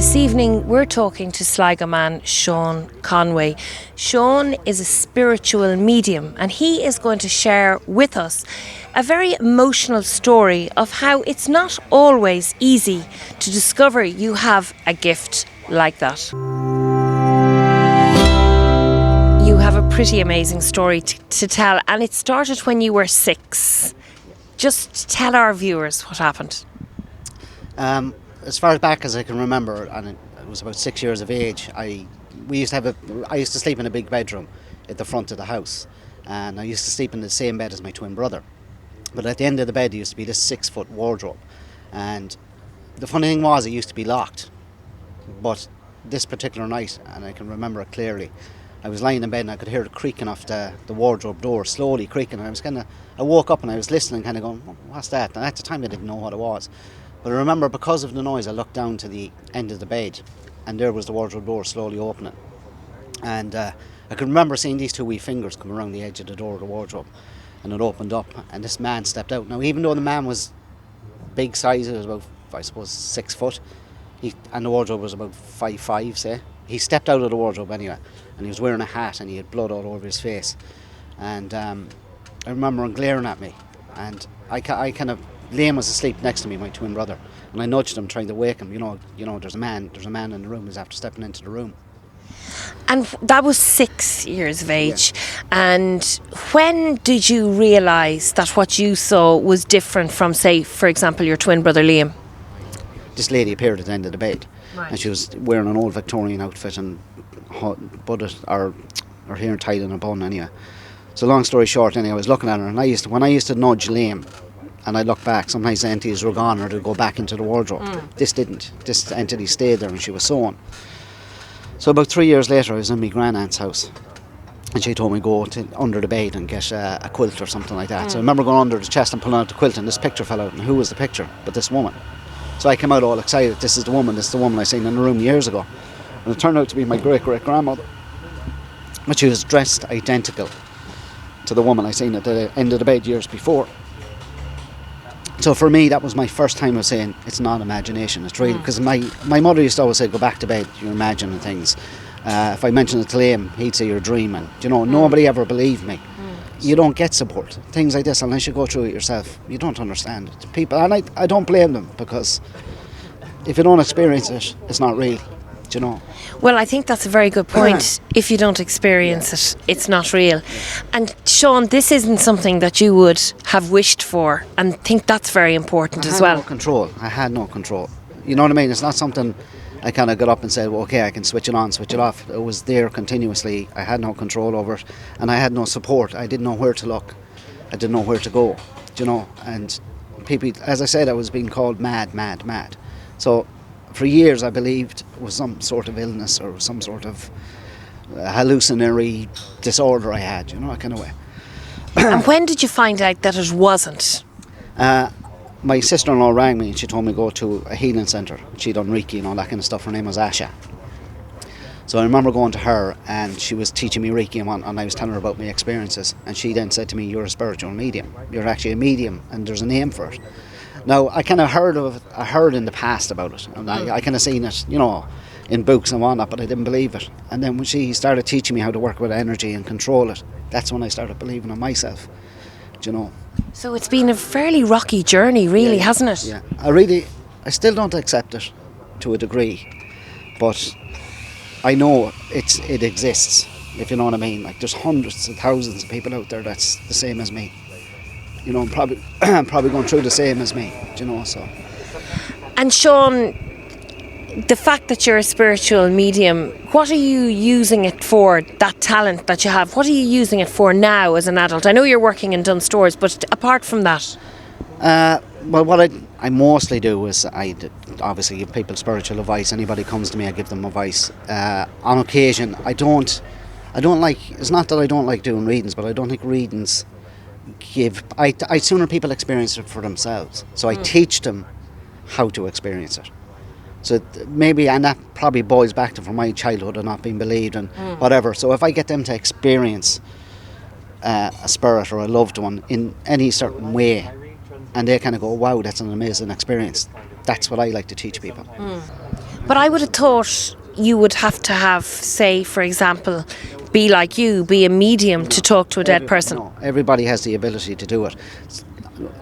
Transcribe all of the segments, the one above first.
This evening we're talking to Sligo man Sean Conway. Sean is a spiritual medium and he is going to share with us a very emotional story of how it's not always easy to discover you have a gift like that. You have a pretty amazing story to tell, and it started when you were 6. Just tell our viewers what happened. As far back as I can remember, and it was about 6 years of age, I used to sleep in a big bedroom at the front of the house, and I used to sleep in the same bed as my twin brother. But at the end of the bed there used to be this 6-foot wardrobe, and the funny thing was it used to be locked. But this particular night, and I can remember it clearly, I was lying in bed and I could hear it creaking off the wardrobe door, slowly creaking, and I woke up and I was listening, kind of going, what's that? And at the time I didn't know what it was. But I remember because of the noise I looked down to the end of the bed and there was the wardrobe door slowly opening. And I can remember seeing these two wee fingers come around the edge of the door of the wardrobe, and it opened up and this man stepped out. Now even though the man was big size, it was about, I suppose, 6 foot, and the wardrobe was about 5'5", say. He stepped out of the wardrobe anyway, and he was wearing a hat and he had blood all over his face. And I remember him glaring at me, and I kind of, Liam was asleep next to me, my twin brother, and I nudged him trying to wake him. You know, there's a man in the room. He's after stepping into the room. And that was 6 years of age. Yeah. And when did you realise that what you saw was different from, say, for example, your twin brother Liam? This lady appeared at the end of the bed, right, and she was wearing an old Victorian outfit and her hair tied in a bun anyway. So long story short, anyway, I was looking at her, and when I used to nudge Liam and I look back, sometimes the entities were gone or they'd go back into the wardrobe. This didn't. This entity stayed there and she was sewn. So about 3 years later I was in my grandaunt's house and she told me go under the bed and get a quilt or something like that. So I remember going under the chest and pulling out the quilt, and this picture fell out, and who was the picture but this woman? So I came out all excited. This is the woman I seen in the room years ago. And it turned out to be my great-great-grandmother. But she was dressed identical to the woman I seen at the end of the bed years before. So for me, that was my first time of saying, it's not imagination, it's real. Because my mother used to always say, go back to bed, you're imagining things. If I mentioned it to Liam, he'd say, you're dreaming. Nobody ever believed me. You don't get support. Things like this, unless you go through it yourself, you don't understand it. People, and I don't blame them, because if you don't experience it, it's not real. Well, I think that's a very good point. If you don't experience it, it's not real. And Sean, this isn't something that you would have wished for, and think that's very important as well. I had no control. You know what I mean? It's not something I kind of got up and said, well, okay, I can switch it on, switch it off. It was there continuously. I had no control over it, and I had no support. I didn't know where to look. I didn't know where to go. And people, as I said, I was being called mad. So for years I believed it was some sort of illness or some sort of hallucinatory disorder I had, that kind of way. And when did you find out that it wasn't? My sister-in-law rang me and she told me to go to a healing centre. She'd done Reiki and all that kind of stuff. Her name was Asha. So I remember going to her and she was teaching me Reiki and I was telling her about my experiences, and she then said to me, you're a spiritual medium. You're actually a medium and there's a name for it. Now, I kind of heard in the past about it, and I kind of seen it, in books and whatnot, but I didn't believe it. And then when she started teaching me how to work with energy and control it, that's when I started believing in myself, So it's been a fairly rocky journey, really, hasn't it? Yeah, I still don't accept it to a degree, but I know it exists, if you know what I mean. Like, there's hundreds of thousands of people out there that's the same as me. Probably going through the same as me, so. And Sean, the fact that you're a spiritual medium, what are you using it for, that talent that you have? What are you using it for now as an adult? I know you're working in Dunn Stores, but apart from that? Well, what I mostly do is I obviously give people spiritual advice. Anybody comes to me, I give them advice. On occasion, I don't like, it's not that I don't like doing readings, but I don't think readings I sooner people experience it for themselves. So I teach them how to experience it. So maybe, and that probably boils back to from my childhood and not being believed and whatever. So if I get them to experience a spirit or a loved one in any certain way, and they kind of go, wow, that's an amazing experience, that's what I like to teach people. But I would have thought you would have to have, say, for example, be like you, be a medium to talk to a dead person. No, everybody has the ability to do it.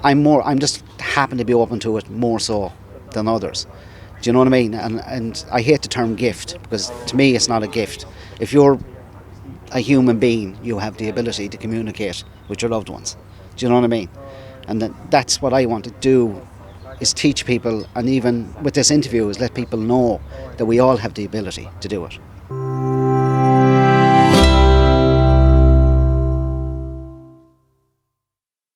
I'm just happen to be open to it more so than others. Do you know what I mean? And I hate the term gift, because to me it's not a gift. If you're a human being, you have the ability to communicate with your loved ones. Do you know what I mean? And that's what I want to do, is teach people, and even with this interview is let people know that we all have the ability to do it.